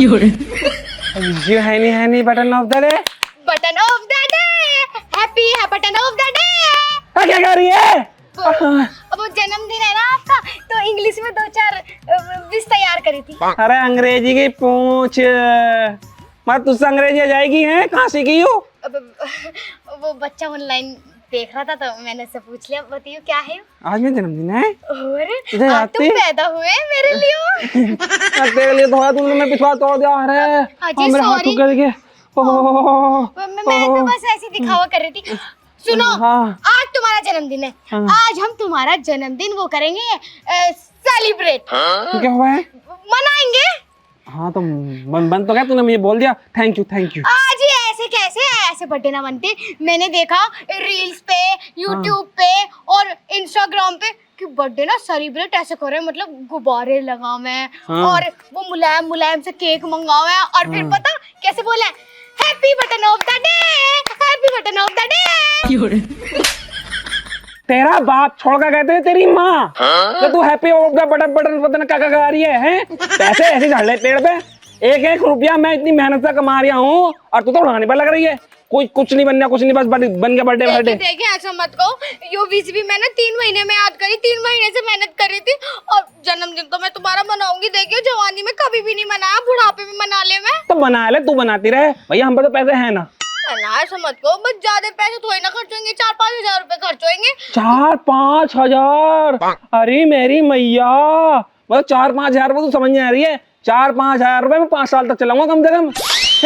You honey button of the day. Button of the day, happy है button of the day. क्या कर रही है? वो जन्मदिन है ना आपका, तो इंग्लिश में 2-4 विश तैयार करी थी। अरे अंग्रेजी की पूछ मत, तुझसे अंग्रेजी आ जाएगी है? कहाँ सीखी हो? वो बच्चा ऑनलाइन देख रहा था तो मैंने उससे पूछ लिया। बताइए क्या है? आज मेरा जन्मदिन है और आज तुम पैदा हुए मेरे लिए। तेरे लिए धोया तुमने, मैं पिछवा तोड़ दिया। अरे मेरे हाथ टूट गए। मैं तो बस ऐसे दिखावा कर रही थी। सुनो, आज तुम्हारा जन्मदिन है। आज हम तुम्हारा जन्मदिन वो करेंगे सेलिब्रेट। क्या हुआ है? मनाएंगे। हाँ तो बन तो क्या, तूने मुझे बोल दिया थैंक यू। आज ही ऐसे कैसे ऐसे बर्थडे ना बनते। मैंने देखा रील्स पे, यूट्यूब पे और इंस्टाग्राम पे कि बर्थडे ना सेलिब्रेट ऐसे करे, मतलब गुब्बारे लगावे और वो मुलायम मुलायम से केक मंगावे और फिर पता कैसे बोला, happy button of the day, happy button of the day. तेरा बाप छोड़ कर कहते हैं तेरी माँ तो तू happy of the button button क्या गा रही है? पैसे ऐसे झाड़ ले पेड़ पे, एक एक रुपया मैं इतनी मेहनत से कमा रहा हूँ और तू तो उड़ाने पर लग रही है। कुछ नहीं बनना, कुछ नहीं, बस बन गया बर्थडे। देखिए ऐसा मत कहो, यो विश भी मैंने 3 महीने में याद करी, 3 महीने से मेहनत कर रही थी। और जन्मदिन तो मैं तुम्हारा मनाऊंगी। देखिए जवानी में कभी भी नहीं मनाया, बुढ़ापे में मना ले। मैं तो बना ले, तू बनाती रहे भैया, हम पे तो पैसे है ना। ऐसा मत कहो, बस ज्यादा पैसे थोड़ी ना खर्च होंगे, 4-5 हजार रुपए खर्च होंगे। 4-5 हजार? अरे मेरी मैया, मतलब 4-5 हजार रुपए तू समझ नहीं आ रही है? 4-5 हजार रुपए में 5 साल तक चलाऊंगा कम से कम।